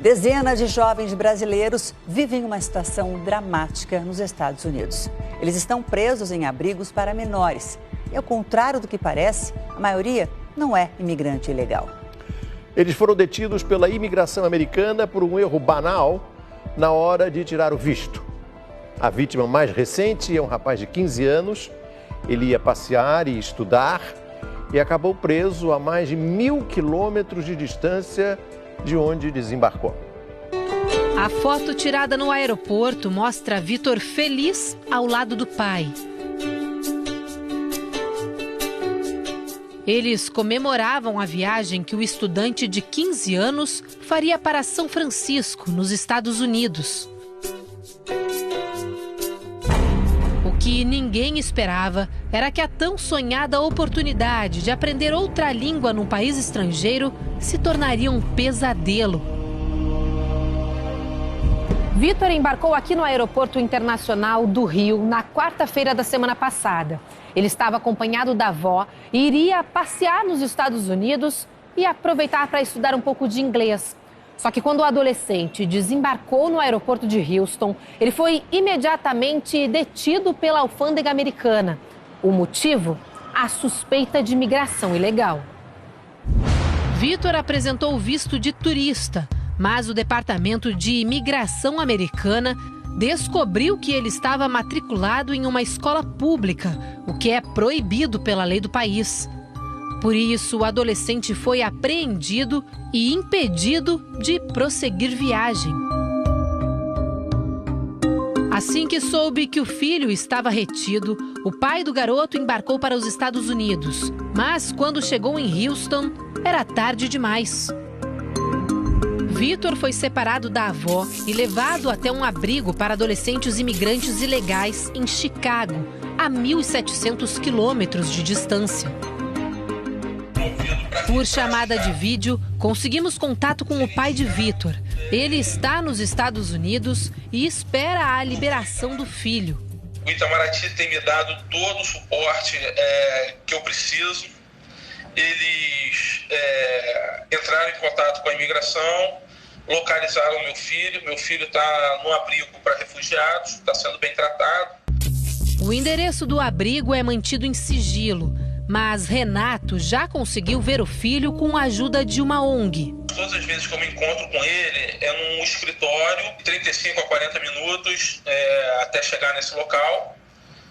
Dezenas de jovens brasileiros vivem uma situação dramática nos Estados Unidos. Eles estão presos em abrigos para menores. E ao contrário do que parece, a maioria não é imigrante ilegal. Eles foram detidos pela imigração americana por um erro banal na hora de tirar o visto. A vítima mais recente é um rapaz de 15 anos. Ele ia passear e estudar e acabou preso a mais de 1.000 quilômetros de distância de onde desembarcou. A foto tirada no aeroporto mostra Vitor feliz ao lado do pai. Eles comemoravam a viagem que o estudante de 15 anos faria para São Francisco, nos Estados Unidos. O que ninguém esperava era que a tão sonhada oportunidade de aprender outra língua num país estrangeiro se tornaria um pesadelo. Vitor embarcou aqui no Aeroporto Internacional do Rio na quarta-feira da semana passada. Ele estava acompanhado da avó e iria passear nos Estados Unidos e aproveitar para estudar um pouco de inglês. Só que quando o adolescente desembarcou no aeroporto de Houston, ele foi imediatamente detido pela alfândega americana. O motivo? A suspeita de imigração ilegal. Vitor apresentou o visto de turista, mas o Departamento de Imigração americana descobriu que ele estava matriculado em uma escola pública, o que é proibido pela lei do país. Por isso, o adolescente foi apreendido e impedido de prosseguir viagem. Assim que soube que o filho estava retido, o pai do garoto embarcou para os Estados Unidos. Mas quando chegou em Houston, era tarde demais. Vitor foi separado da avó e levado até um abrigo para adolescentes imigrantes ilegais em Chicago, a 1.700 quilômetros de distância. Por chamada de vídeo, conseguimos contato com o pai de Vitor. Ele está nos Estados Unidos e espera a liberação do filho. O Itamaraty tem me dado todo o suporte que eu preciso. Eles entraram em contato com a imigração, localizaram meu filho. Meu filho está no abrigo para refugiados, está sendo bem tratado. O endereço do abrigo é mantido em sigilo. Mas Renato já conseguiu ver o filho com a ajuda de uma ONG. Todas as vezes que eu me encontro com ele é num escritório, 35 a 40 minutos até chegar nesse local,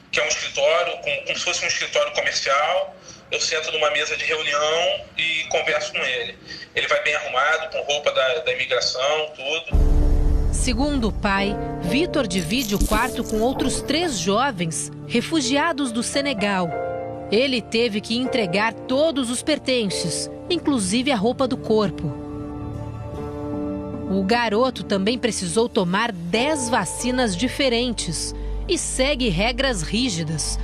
que é um escritório, como se fosse um escritório comercial. Eu sento numa mesa de reunião e converso com ele. Ele vai bem arrumado, com roupa da imigração, tudo. Segundo o pai, Vitor divide o quarto com outros 3 jovens refugiados do Senegal. Ele teve que entregar todos os pertences, inclusive a roupa do corpo. O garoto também precisou tomar 10 vacinas diferentes e segue regras rígidas.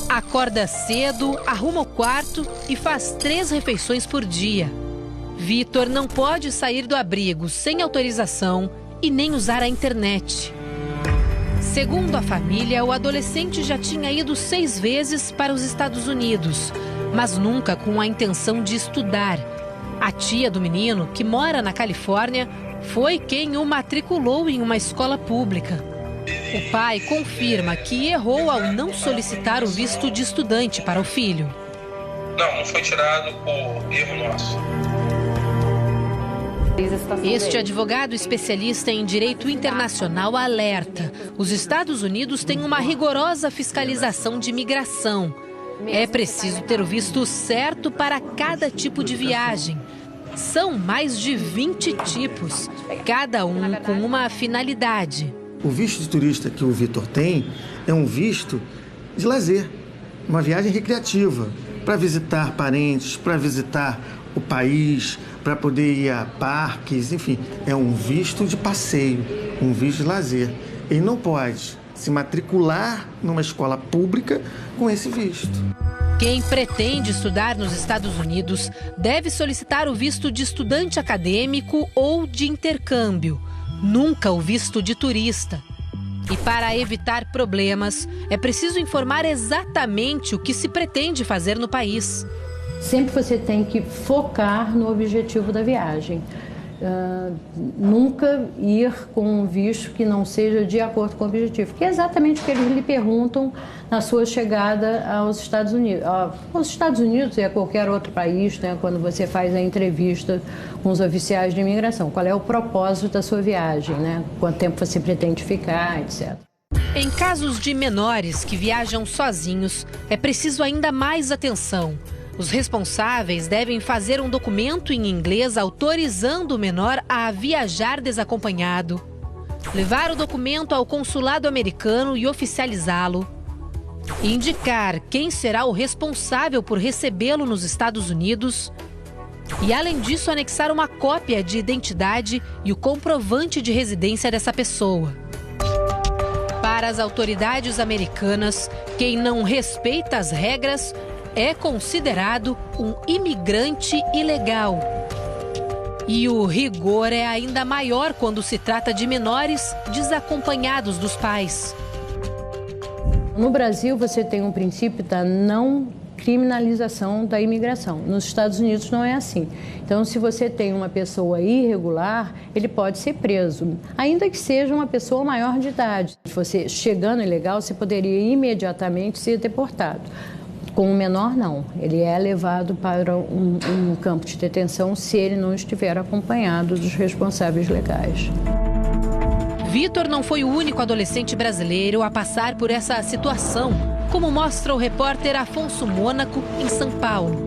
Acorda cedo, arruma o quarto e faz 3 refeições por dia. Vitor não pode sair do abrigo sem autorização e nem usar a internet. Segundo a família, o adolescente já tinha ido 6 vezes para os Estados Unidos, mas nunca com a intenção de estudar. A tia do menino, que mora na Califórnia, foi quem o matriculou em uma escola pública. O pai confirma que errou ao não solicitar o visto de estudante para o filho. Não foi tirado por erro nosso. Este advogado especialista em direito internacional alerta: os Estados Unidos têm uma rigorosa fiscalização de imigração. É preciso ter o visto certo para cada tipo de viagem. São mais de 20 tipos, cada um com uma finalidade. O visto de turista que o Vitor tem é um visto de lazer, uma viagem recreativa, para visitar parentes, para visitar o país, para poder ir a parques, enfim. É um visto de passeio, um visto de lazer. Ele não pode se matricular numa escola pública com esse visto. Quem pretende estudar nos Estados Unidos deve solicitar o visto de estudante acadêmico ou de intercâmbio, nunca o visto de turista. E para evitar problemas, é preciso informar exatamente o que se pretende fazer no país. Sempre você tem que focar no objetivo da viagem. nunca ir com um visto que não seja de acordo com o objetivo, que é exatamente o que eles lhe perguntam na sua chegada aos Estados Unidos. Aos Estados Unidos e a qualquer outro país, né, quando você faz a entrevista com os oficiais de imigração. Qual é o propósito da sua viagem, né? Quanto tempo você pretende ficar, etc. Em casos de menores que viajam sozinhos, é preciso ainda mais atenção. Os responsáveis devem fazer um documento em inglês autorizando o menor a viajar desacompanhado, levar o documento ao consulado americano e oficializá-lo, indicar quem será o responsável por recebê-lo nos Estados Unidos e, além disso, anexar uma cópia de identidade e o comprovante de residência dessa pessoa. Para as autoridades americanas, quem não respeita as regras é considerado um imigrante ilegal. E o rigor é ainda maior quando se trata de menores desacompanhados dos pais. No Brasil, você tem um princípio da não criminalização da imigração. Nos Estados Unidos não é assim. Então, se você tem uma pessoa irregular, ele pode ser preso, ainda que seja uma pessoa maior de idade. Se você chegando ilegal, você poderia imediatamente ser deportado. Com o menor, não. Ele é levado para um campo de detenção se ele não estiver acompanhado dos responsáveis legais. Vitor não foi o único adolescente brasileiro a passar por essa situação, como mostra o repórter Afonso Mônaco, em São Paulo.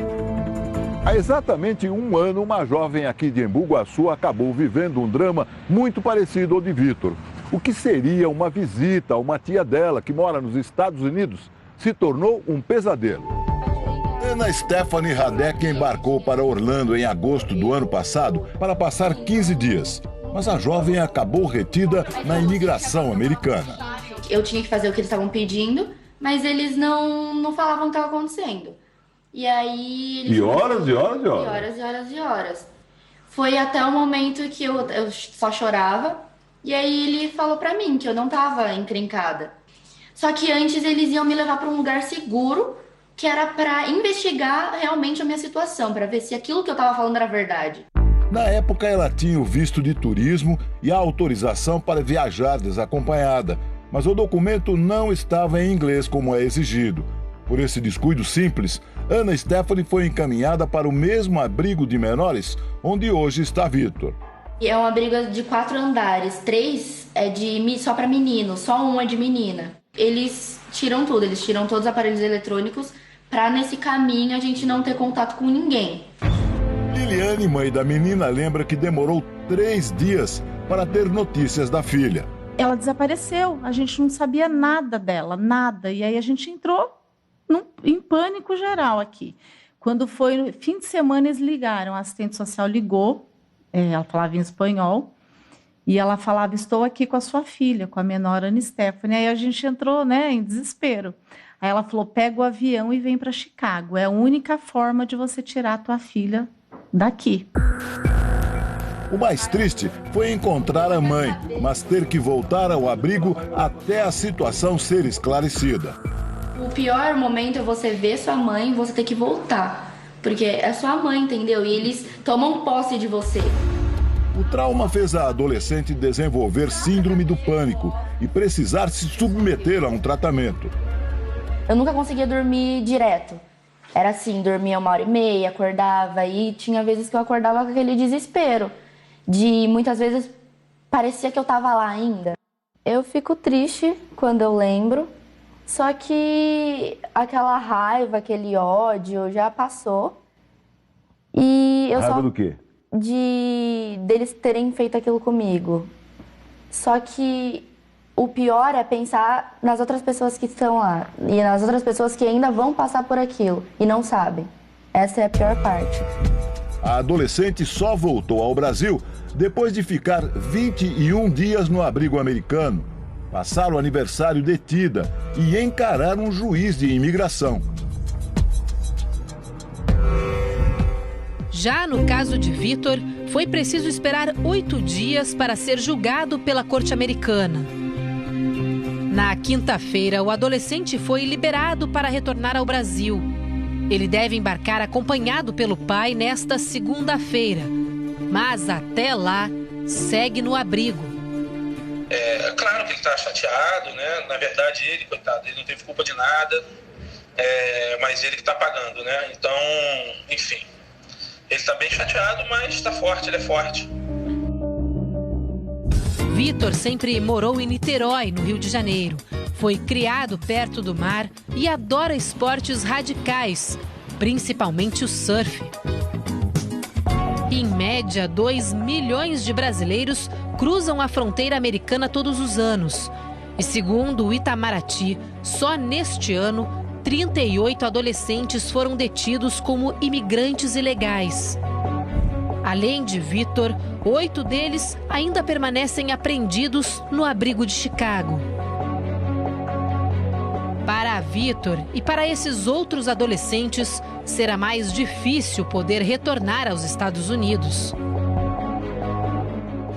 Há exatamente um ano, uma jovem aqui de Embu Guaçu acabou vivendo um drama muito parecido ao de Vitor. O que seria uma visita a uma tia dela que mora nos Estados Unidos se tornou um pesadelo. Ana Stephanie Radek embarcou para Orlando em agosto do ano passado para passar 15 dias. Mas a jovem acabou retida na imigração americana. Eu tinha que fazer o que eles estavam pedindo, mas eles não falavam o que estava acontecendo. E aí... E horas e horas e horas? horas. E horas e horas e horas. Foi até o momento que eu só chorava. E aí ele falou pra mim que eu não tava encrencada. Só que antes eles iam me levar para um lugar seguro, que era para investigar realmente a minha situação, para ver se aquilo que eu tava falando era verdade. Na época ela tinha o visto de turismo e a autorização para viajar desacompanhada, mas o documento não estava em inglês como é exigido. Por esse descuido simples, Ana Stephanie foi encaminhada para o mesmo abrigo de menores onde hoje está Vitor. É um abrigo de 4 andares, 3 é só para menino, só 1 é de menina. Eles tiram tudo, eles tiram todos os aparelhos eletrônicos para nesse caminho a gente não ter contato com ninguém. Liliane, mãe da menina, lembra que demorou 3 dias para ter notícias da filha. Ela desapareceu, a gente não sabia nada dela, nada. E aí a gente entrou em pânico geral aqui. Quando foi no fim de semana, eles ligaram, a assistente social ligou, ela falava em espanhol, e ela falava, estou aqui com a sua filha, com a menor Ana Stephanie. Aí a gente entrou, em desespero. Aí ela falou, pega o avião e vem para Chicago. É a única forma de você tirar a tua filha daqui. O mais triste foi encontrar a mãe, mas ter que voltar ao abrigo até a situação ser esclarecida. O pior momento é você ver sua mãe e você ter que voltar. Porque é sua mãe, entendeu? E eles tomam posse de você. O trauma fez a adolescente desenvolver síndrome do pânico e precisar se submeter a um tratamento. Eu nunca conseguia dormir direto. Era assim, dormia 1h30, acordava e tinha vezes que eu acordava com aquele desespero. Muitas vezes parecia que eu estava lá ainda. Eu fico triste quando eu lembro, só que aquela raiva, aquele ódio já passou. E eu raiva do quê? Deles terem feito aquilo comigo. Só que o pior é pensar nas outras pessoas que estão lá e nas outras pessoas que ainda vão passar por aquilo e não sabem. Essa é a pior parte. A adolescente só voltou ao Brasil depois de ficar 21 dias no abrigo americano, passar o aniversário detida e encarar um juiz de imigração. Já no caso de Vitor, foi preciso esperar 8 dias para ser julgado pela corte americana. Na quinta-feira, o adolescente foi liberado para retornar ao Brasil. Ele deve embarcar acompanhado pelo pai nesta segunda-feira. Mas até lá, segue no abrigo. É claro que ele está chateado, né? Na verdade, ele, coitado, ele não teve culpa de nada, mas ele que está pagando, né? Então, enfim, ele está bem chateado, mas está forte, ele é forte. Vitor sempre morou em Niterói, no Rio de Janeiro. Foi criado perto do mar e adora esportes radicais, principalmente o surf. Em média, 2 milhões de brasileiros cruzam a fronteira americana todos os anos. E segundo o Itamaraty, só neste ano, 38 adolescentes foram detidos como imigrantes ilegais. Além de Vitor, 8 deles ainda permanecem apreendidos no abrigo de Chicago. Para Vitor e para esses outros adolescentes, será mais difícil poder retornar aos Estados Unidos.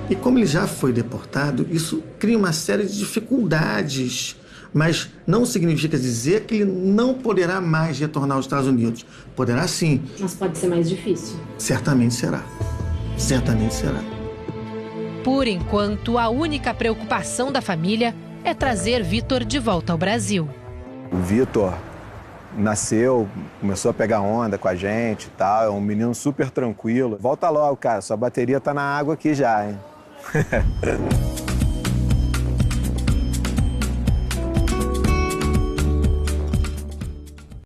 E como ele já foi deportado, isso cria uma série de dificuldades, mas não significa dizer que ele não poderá mais retornar aos Estados Unidos. Poderá sim. Mas pode ser mais difícil. Certamente será. Certamente será. Por enquanto, a única preocupação da família é trazer Vitor de volta ao Brasil. O Vitor nasceu, começou a pegar onda com a gente e tal, é um menino super tranquilo. Volta logo, cara, sua bateria tá na água aqui já, hein?